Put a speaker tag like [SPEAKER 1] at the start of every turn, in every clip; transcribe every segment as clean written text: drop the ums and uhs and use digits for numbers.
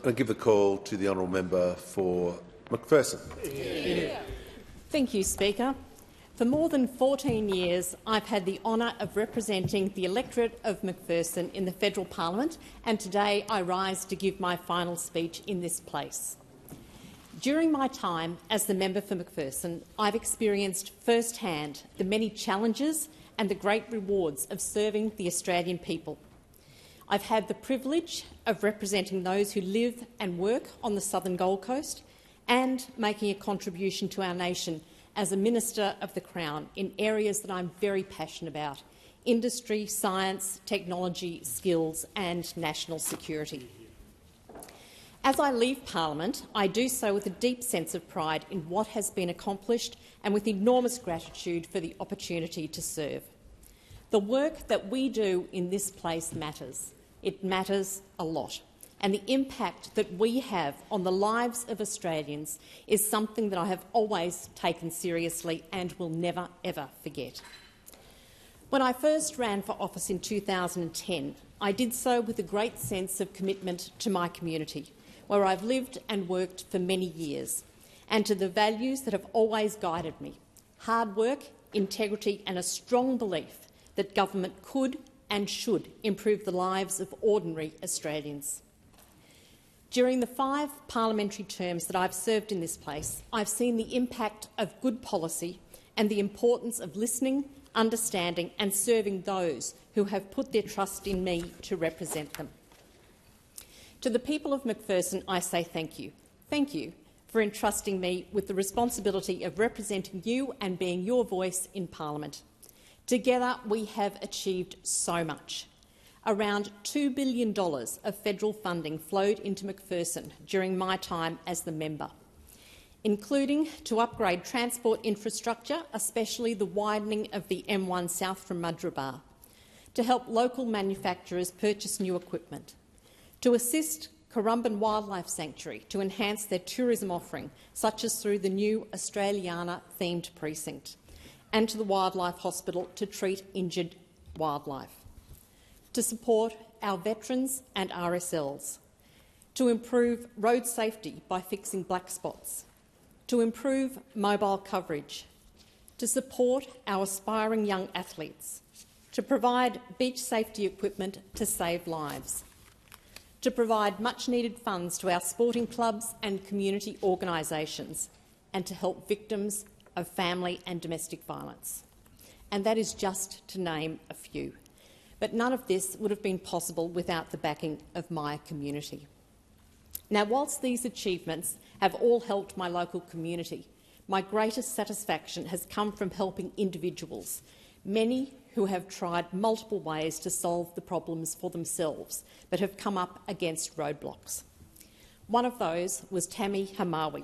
[SPEAKER 1] I give the call to the honourable member for Macpherson.
[SPEAKER 2] Thank you, Speaker. For more than 14 years, I've had the honour of representing the electorate of Macpherson in the federal parliament, and today I rise to give my final speech in this place. During my time as the member for Macpherson, I've experienced firsthand the many challenges and the great rewards of serving the Australian people. I've had the privilege of representing those who live and work on the southern Gold Coast and making a contribution to our nation as a Minister of the Crown in areas that I'm very passionate about: industry, science, technology, skills and national security. As I leave Parliament, I do so with a deep sense of pride in what has been accomplished and with enormous gratitude for the opportunity to serve. The work that we do in this place matters. It matters a lot. And the impact that we have on the lives of Australians is something that I have always taken seriously and will never, ever forget. When I first ran for office in 2010, I did so with a great sense of commitment to my community, where I've lived and worked for many years, and to the values that have always guided me: hard work, integrity and a strong belief that government could and should improve the lives of ordinary Australians. During the 5 parliamentary terms that I've served in this place, I've seen the impact of good policy and the importance of listening, understanding and serving those who have put their trust in me to represent them. To the people of Macpherson, I say thank you. Thank you for entrusting me with the responsibility of representing you and being your voice in Parliament. Together, we have achieved so much. Around $2 billion of federal funding flowed into Macpherson during my time as the member, including to upgrade transport infrastructure, especially the widening of the M1 south from Mudgeeraba, to help local manufacturers purchase new equipment, to assist Currumbin Wildlife Sanctuary to enhance their tourism offering, such as through the new Australiana-themed precinct, and to the Wildlife Hospital to treat injured wildlife, to support our veterans and RSLs, to improve road safety by fixing black spots, to improve mobile coverage, to support our aspiring young athletes, to provide beach safety equipment to save lives, to provide much-needed funds to our sporting clubs and community organisations, and to help victims of family and domestic violence. And that is just to name a few. But none of this would have been possible without the backing of my community. Now, whilst these achievements have all helped my local community, my greatest satisfaction has come from helping individuals, many who have tried multiple ways to solve the problems for themselves but have come up against roadblocks. One of those was Tammy Hamawi,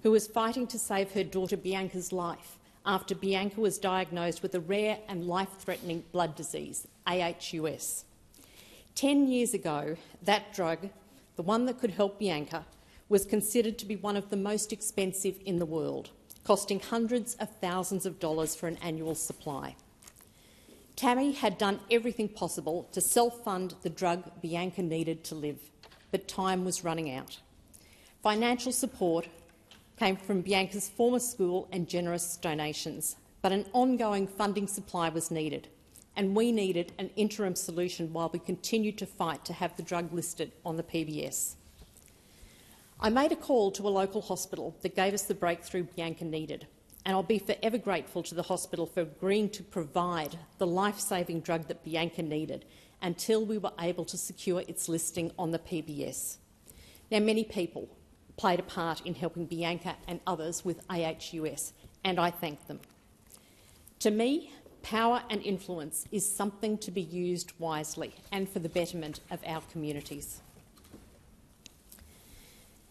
[SPEAKER 2] who was fighting to save her daughter Bianca's life after Bianca was diagnosed with a rare and life-threatening blood disease, AHUS. 10 years ago, that drug, the one that could help Bianca, was considered to be one of the most expensive in the world, costing hundreds of thousands of dollars for an annual supply. Tammy had done everything possible to self-fund the drug Bianca needed to live, but time was running out. Financial support came from Bianca's former school and generous donations, but an ongoing funding supply was needed, and we needed an interim solution while we continued to fight to have the drug listed on the PBS. I made a call to a local hospital that gave us the breakthrough Bianca needed, and I'll be forever grateful to the hospital for agreeing to provide the life-saving drug that Bianca needed until we were able to secure its listing on the PBS. Now, many people played a part in helping Bianca and others with AHUS, and I thank them. To me, power and influence is something to be used wisely and for the betterment of our communities.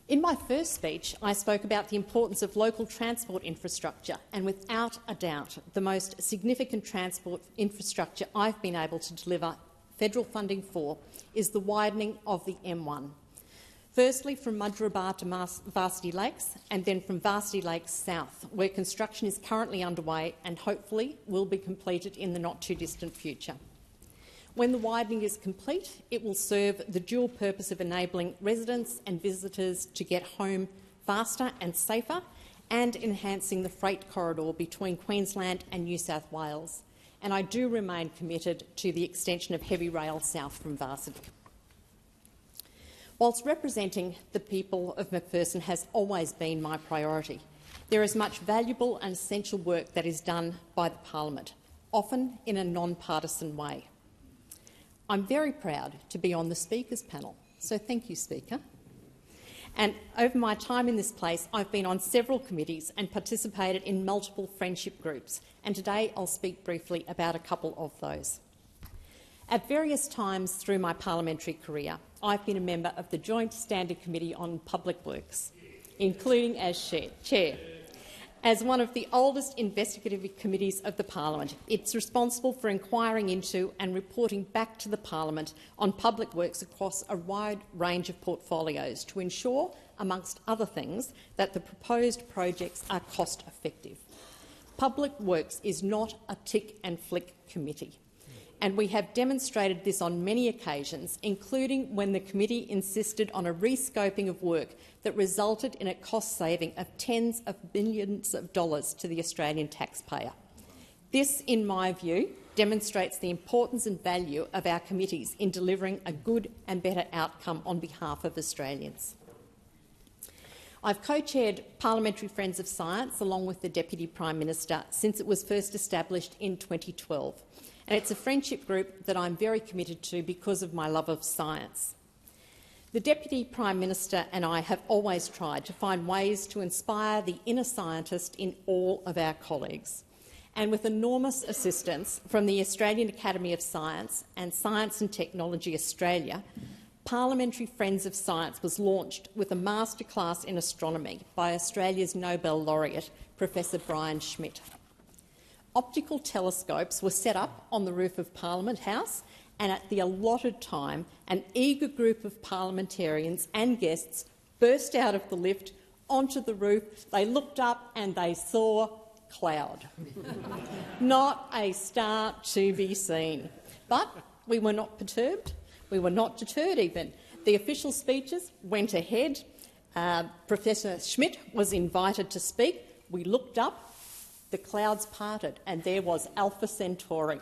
[SPEAKER 2] In my first speech, I spoke about the importance of local transport infrastructure, and without a doubt, the most significant transport infrastructure I've been able to deliver federal funding for is the widening of the M1. Firstly from Mudgeeraba to Varsity Lakes, and then from Varsity Lakes south, where construction is currently underway and hopefully will be completed in the not-too-distant future. When the widening is complete, it will serve the dual purpose of enabling residents and visitors to get home faster and safer, and enhancing the freight corridor between Queensland and New South Wales. And I do remain committed to the extension of heavy rail south from Varsity. Whilst representing the people of Macpherson has always been my priority, there is much valuable and essential work that is done by the Parliament, often in a non-partisan way. I'm very proud to be on the Speaker's panel, so thank you, Speaker. And over my time in this place, I've been on several committees and participated in multiple friendship groups, and today I'll speak briefly about a couple of those. At various times through my parliamentary career, I've been a member of the Joint Standing Committee on Public Works, including as Chair. As one of the oldest investigative committees of the Parliament, it's responsible for inquiring into and reporting back to the Parliament on public works across a wide range of portfolios to ensure, amongst other things, that the proposed projects are cost-effective. Public Works is not a tick-and-flick committee, and we have demonstrated this on many occasions, including when the committee insisted on a rescoping of work that resulted in a cost saving of tens of billions of dollars to the Australian taxpayer. This, in my view, demonstrates the importance and value of our committees in delivering a good and better outcome on behalf of Australians. I've co-chaired Parliamentary Friends of Science along with the Deputy Prime Minister since it was first established in 2012. And it's a friendship group that I'm very committed to because of my love of science. The Deputy Prime Minister and I have always tried to find ways to inspire the inner scientist in all of our colleagues. And with enormous assistance from the Australian Academy of Science and Science and Technology Australia, Parliamentary Friends of Science was launched with a masterclass in astronomy by Australia's Nobel laureate, Professor Brian Schmidt. Optical telescopes were set up on the roof of Parliament House, and at the allotted time, an eager group of parliamentarians and guests burst out of the lift onto the roof. They looked up and they saw cloud. Not a star to be seen. But we were not perturbed. We were not deterred even. The official speeches went ahead. Professor Schmidt was invited to speak. We looked up. The clouds parted and there was Alpha Centauri.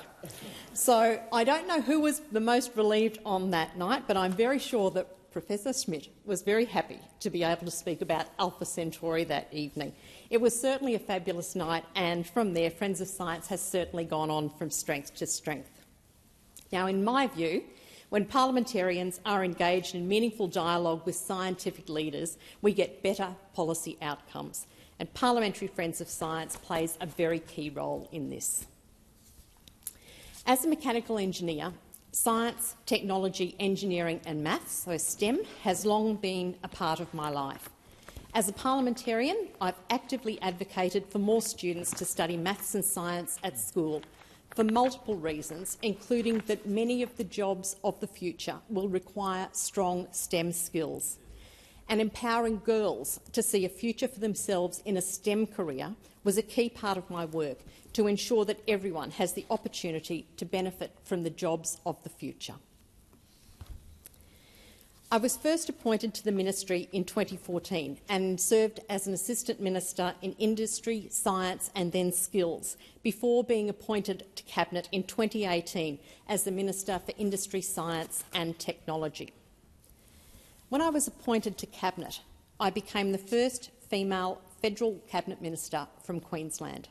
[SPEAKER 2] So I don't know who was the most relieved on that night, but I'm very sure that Professor Schmidt was very happy to be able to speak about Alpha Centauri that evening. It was certainly a fabulous night, and from there, Friends of Science has certainly gone on from strength to strength. Now, in my view, when parliamentarians are engaged in meaningful dialogue with scientific leaders, we get better policy outcomes. And Parliamentary Friends of Science plays a very key role in this. As a mechanical engineer, science, technology, engineering and maths, so STEM, has long been a part of my life. As a parliamentarian, I've actively advocated for more students to study maths and science at school for multiple reasons, including that many of the jobs of the future will require strong STEM skills. And empowering girls to see a future for themselves in a STEM career was a key part of my work to ensure that everyone has the opportunity to benefit from the jobs of the future. I was first appointed to the ministry in 2014 and served as an Assistant Minister in Industry, Science and then Skills before being appointed to Cabinet in 2018 as the Minister for Industry, Science and Technology. When I was appointed to Cabinet, I became the first female Federal Cabinet Minister from Queensland.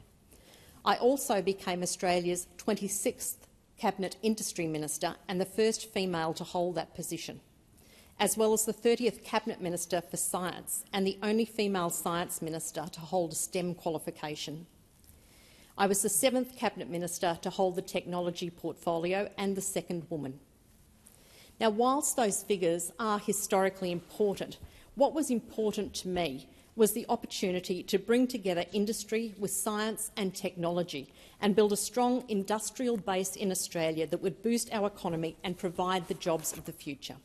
[SPEAKER 2] I also became Australia's 26th Cabinet Industry Minister and the first female to hold that position, as well as the 30th Cabinet Minister for Science and the only female Science Minister to hold a STEM qualification. I was the 7th Cabinet Minister to hold the technology portfolio and the second woman. Now, whilst those figures are historically important, what was important to me was the opportunity to bring together industry with science and technology and build a strong industrial base in Australia that would boost our economy and provide the jobs of the future.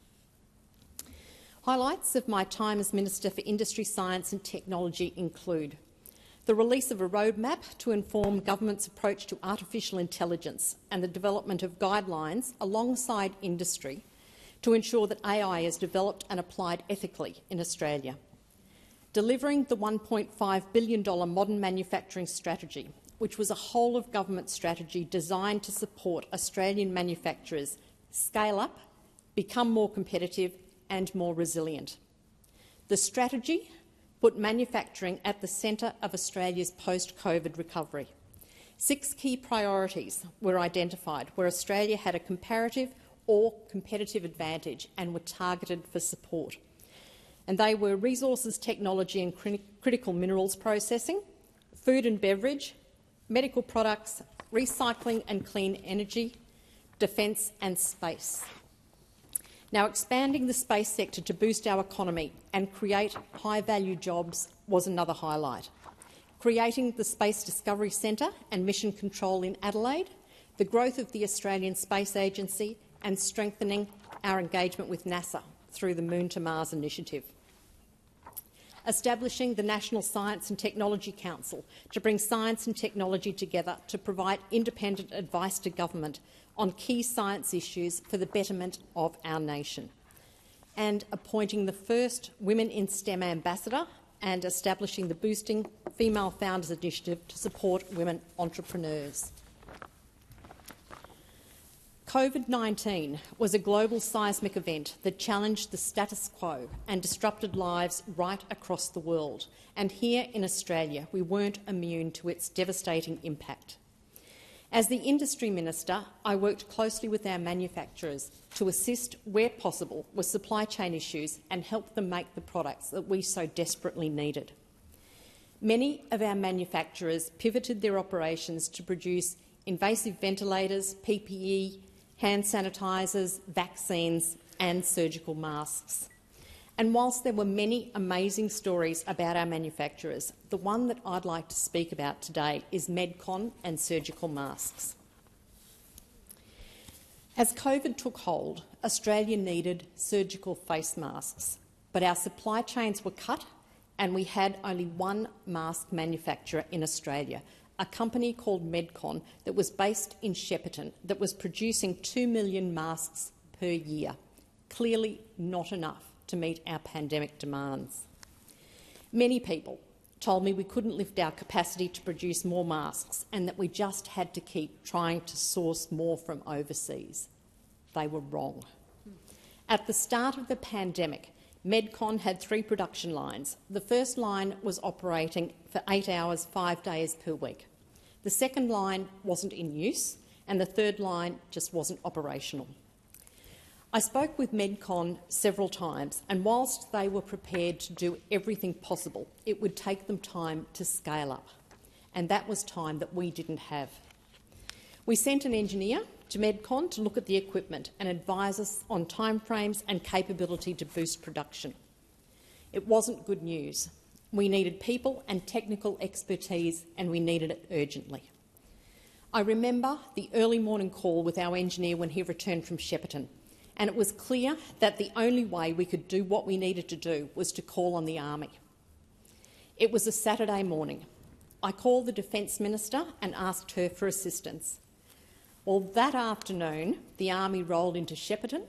[SPEAKER 2] Highlights of my time as Minister for Industry, Science and Technology include the release of a roadmap to inform government's approach to artificial intelligence and the development of guidelines alongside industry to ensure that AI is developed and applied ethically in Australia. Delivering the $1.5 billion modern manufacturing strategy, which was a whole-of-government strategy designed to support Australian manufacturers scale up, become more competitive and more resilient. The strategy put manufacturing at the centre of Australia's post-COVID recovery. 6 key priorities were identified where Australia had a comparative or competitive advantage and were targeted for support. And they were resources, technology and critical minerals processing, food and beverage, medical products, recycling and clean energy, defence and space. Now, expanding the space sector to boost our economy and create high-value jobs was another highlight. Creating the Space Discovery Centre and Mission Control in Adelaide, the growth of the Australian Space Agency and strengthening our engagement with NASA through the Moon to Mars initiative. Establishing the National Science and Technology Council to bring science and technology together to provide independent advice to government on key science issues for the betterment of our nation. And appointing the first Women in STEM ambassador and establishing the Boosting Female Founders Initiative to support women entrepreneurs. COVID-19 was a global seismic event that challenged the status quo and disrupted lives right across the world. And here in Australia, we weren't immune to its devastating impact. As the Industry Minister, I worked closely with our manufacturers to assist where possible with supply chain issues and help them make the products that we so desperately needed. Many of our manufacturers pivoted their operations to produce invasive ventilators, PPE, hand sanitisers, vaccines and surgical masks. And whilst there were many amazing stories about our manufacturers, the one that I'd like to speak about today is Medcon and surgical masks. As COVID took hold, Australia needed surgical face masks, but our supply chains were cut and we had only one mask manufacturer in Australia, a company called Medcon that was based in Shepparton that was producing 2 million masks per year. Clearly not enough to meet our pandemic demands. Many people told me we couldn't lift our capacity to produce more masks and that we just had to keep trying to source more from overseas. They were wrong. At the start of the pandemic, Medcon had 3 production lines. The first line was operating for 8 hours, 5 days per week. The second line wasn't in use and the third line just wasn't operational. I spoke with Medcon several times, and whilst they were prepared to do everything possible, it would take them time to scale up, and that was time that we didn't have. We sent an engineer to Medcon to look at the equipment and advise us on timeframes and capability to boost production. It wasn't good news. We needed people and technical expertise, and we needed it urgently. I remember the early morning call with our engineer when he returned from Shepparton, and it was clear that the only way we could do what we needed to do was to call on the Army. It was a Saturday morning. I called the Defence Minister and asked her for assistance. Well, that afternoon, the Army rolled into Shepparton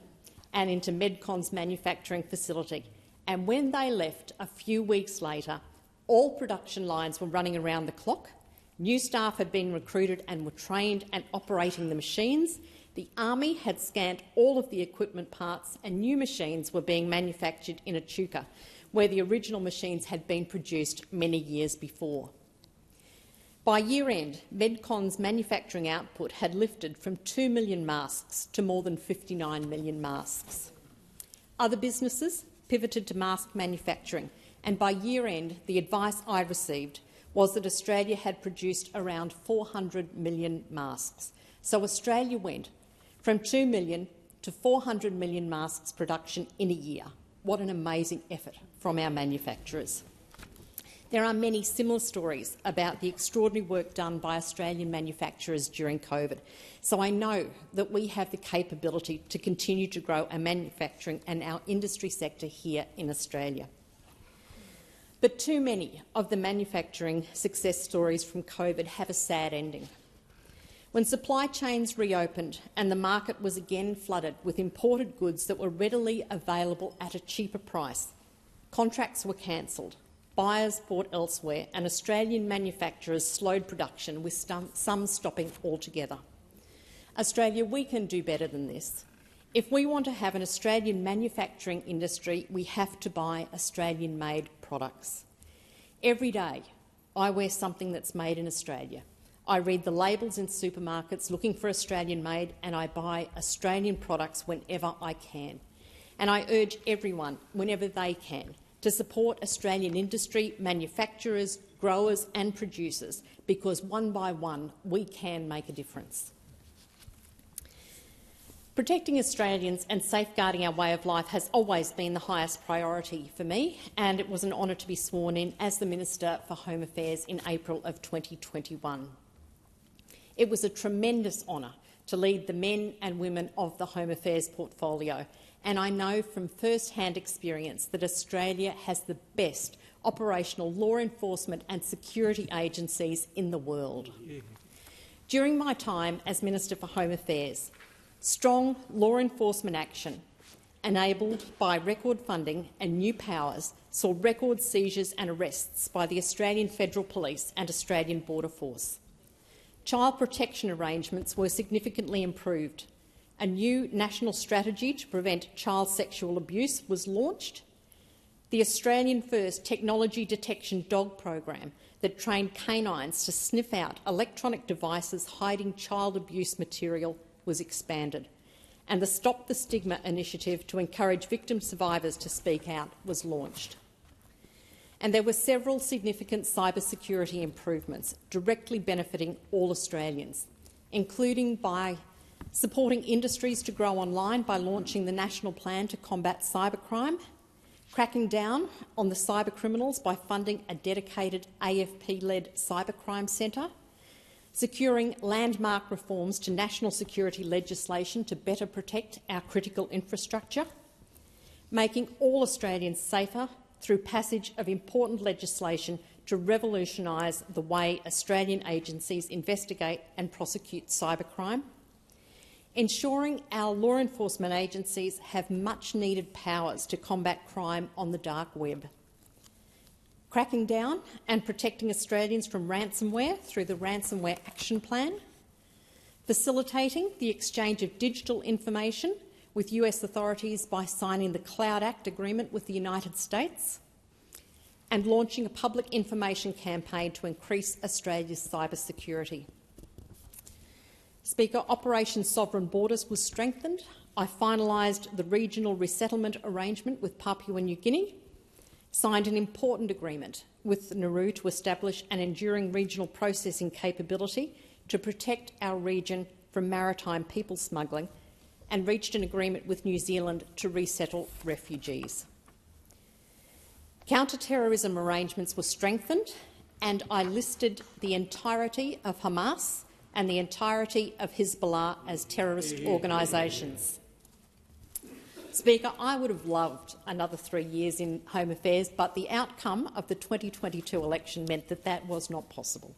[SPEAKER 2] and into Medcon's manufacturing facility, and when they left a few weeks later, all production lines were running around the clock, new staff had been recruited and were trained and operating the machines. The Army had scanned all of the equipment parts and new machines were being manufactured in Echuca, where the original machines had been produced many years before. By year-end, Medcon's manufacturing output had lifted from 2 million masks to more than 59 million masks. Other businesses pivoted to mask manufacturing, and by year-end, the advice I received was that Australia had produced around 400 million masks. So Australia went from 2 million to 400 million masks production in a year. What an amazing effort from our manufacturers. There are many similar stories about the extraordinary work done by Australian manufacturers during COVID, so I know that we have the capability to continue to grow our manufacturing and our industry sector here in Australia. But too many of the manufacturing success stories from COVID have a sad ending. When supply chains reopened and the market was again flooded with imported goods that were readily available at a cheaper price, contracts were cancelled, buyers bought elsewhere, and Australian manufacturers slowed production, with some stopping altogether. Australia, we can do better than this. If we want to have an Australian manufacturing industry, we have to buy Australian-made products. Every day, I wear something that's made in Australia. I read the labels in supermarkets looking for Australian-made, and I buy Australian products whenever I can. And I urge everyone, whenever they can, to support Australian industry, manufacturers, growers and producers, because one by one we can make a difference. Protecting Australians and safeguarding our way of life has always been the highest priority for me, and it was an honour to be sworn in as the Minister for Home Affairs in April of 2021. It was a tremendous honour to lead the men and women of the Home Affairs portfolio, and I know from first-hand experience that Australia has the best operational law enforcement and security agencies in the world. During my time as Minister for Home Affairs, strong law enforcement action, enabled by record funding and new powers, saw record seizures and arrests by the Australian Federal Police and Australian Border Force. Child protection arrangements were significantly improved. A new national strategy to prevent child sexual abuse was launched. The Australian-first technology detection dog program that trained canines to sniff out electronic devices hiding child abuse material was expanded, and the Stop the Stigma initiative to encourage victim survivors to speak out was launched. And there were several significant cybersecurity improvements directly benefiting all Australians, including by supporting industries to grow online by launching the National Plan to Combat Cybercrime, cracking down on the cybercriminals by funding a dedicated AFP-led cybercrime centre, securing landmark reforms to national security legislation to better protect our critical infrastructure, making all Australians safer through passage of important legislation to revolutionise the way Australian agencies investigate and prosecute cybercrime, ensuring our law enforcement agencies have much-needed powers to combat crime on the dark web, cracking down and protecting Australians from ransomware through the Ransomware Action Plan, facilitating the exchange of digital information with US authorities by signing the Cloud Act agreement with the United States, and launching a public information campaign to increase Australia's cybersecurity. Speaker, Operation Sovereign Borders was strengthened. I finalised the regional resettlement arrangement with Papua New Guinea, signed an important agreement with Nauru to establish an enduring regional processing capability to protect our region from maritime people smuggling, and reached an agreement with New Zealand to resettle refugees. Counter-terrorism arrangements were strengthened, and I listed the entirety of Hamas and the entirety of Hezbollah as terrorist organisations. Speaker, I would have loved another 3 years in Home Affairs, but the outcome of the 2022 election meant that that was not possible.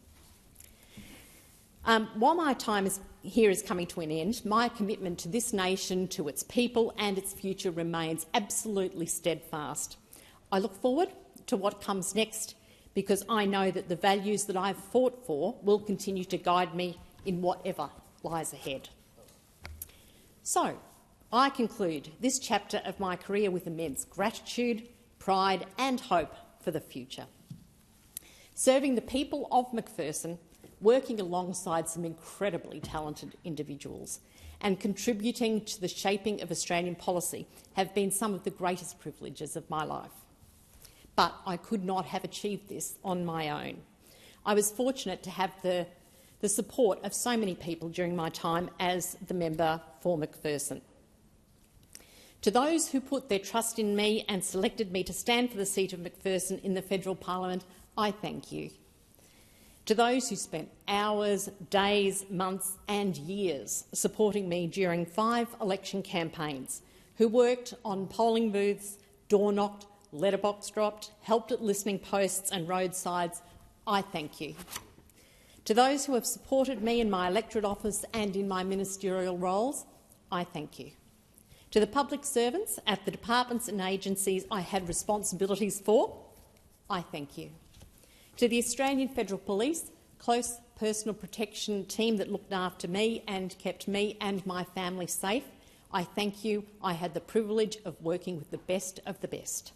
[SPEAKER 2] While my time here is coming to an end, my commitment to this nation, to its people and its future remains absolutely steadfast. I look forward to what comes next, because I know that the values that I've fought for will continue to guide me in whatever lies ahead. So, I conclude this chapter of my career with immense gratitude, pride and hope for the future. Serving the people of Macpherson, working alongside some incredibly talented individuals and contributing to the shaping of Australian policy have been some of the greatest privileges of my life. But I could not have achieved this on my own. I was fortunate to have the support of so many people during my time as the member for Macpherson. To those who put their trust in me and selected me to stand for the seat of Macpherson in the federal parliament, I thank you. To those who spent hours, days, months and years supporting me during 5 election campaigns, who worked on polling booths, door-knocked, letterbox dropped, helped at listening posts and roadsides, I thank you. To those who have supported me in my electorate office and in my ministerial roles, I thank you. To the public servants at the departments and agencies I had responsibilities for, I thank you. To the Australian Federal Police, close personal protection team that looked after me and kept me and my family safe, I thank you. I had the privilege of working with the best of the best.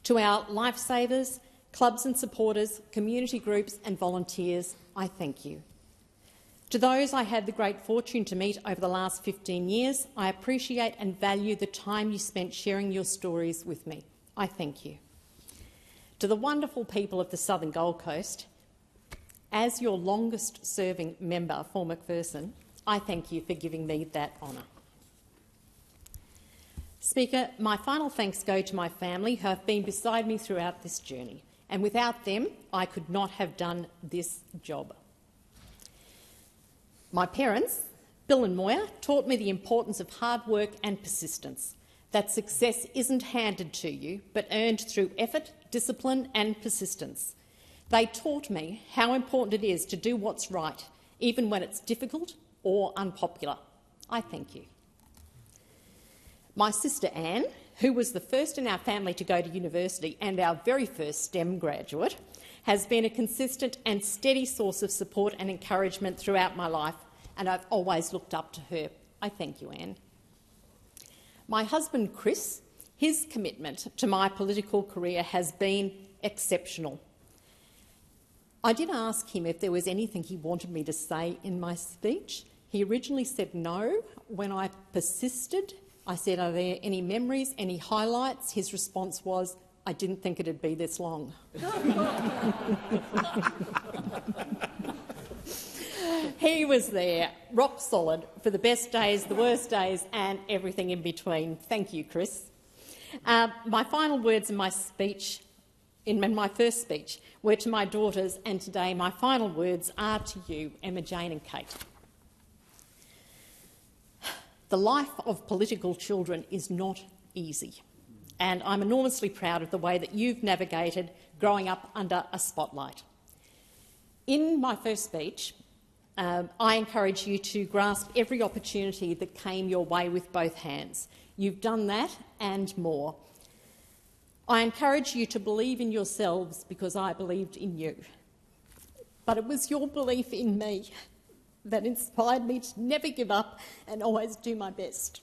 [SPEAKER 2] To our lifesavers, clubs and supporters, community groups and volunteers, I thank you. To those I had the great fortune to meet over the last 15 years, I appreciate and value the time you spent sharing your stories with me. I thank you. To the wonderful people of the Southern Gold Coast, as your longest-serving member for Macpherson, I thank you for giving me that honour. Speaker, my final thanks go to my family who have been beside me throughout this journey, and without them, I could not have done this job. My parents, Bill and Moya, taught me the importance of hard work and persistence, that success isn't handed to you but earned through effort, discipline and persistence. They taught me how important it is to do what's right, even when it's difficult or unpopular. I thank you. My sister Anne, who was the first in our family to go to university and our very first STEM graduate, has been a consistent and steady source of support and encouragement throughout my life, and I've always looked up to her. I thank you, Anne. My husband, Chris, his commitment to my political career has been exceptional. I did ask him if there was anything he wanted me to say in my speech. He originally said no. When I persisted, I said, are there any memories, any highlights? His response was, I didn't think it'd be this long. He was there, rock solid, for the best days, the worst days and everything in between. Thank you, Chris. My final words in my speech, in my first speech, were to my daughters, and today my final words are to you, Emma Jane and Kate. The life of political children is not easy, and I'm enormously proud of the way that you've navigated growing up under a spotlight. In my first speech, I encourage you to grasp every opportunity that came your way with both hands. You've done that and more. I encourage you to believe in yourselves because I believed in you. But it was your belief in me that inspired me to never give up and always do my best.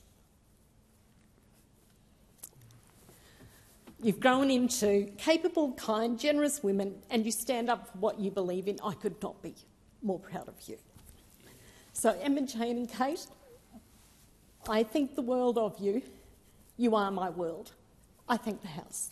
[SPEAKER 2] You've grown into capable, kind, generous women, and you stand up for what you believe in. I could not be more proud of you. So, Emma, Jane and Kate, I think the world of you. You are my world. I thank the House.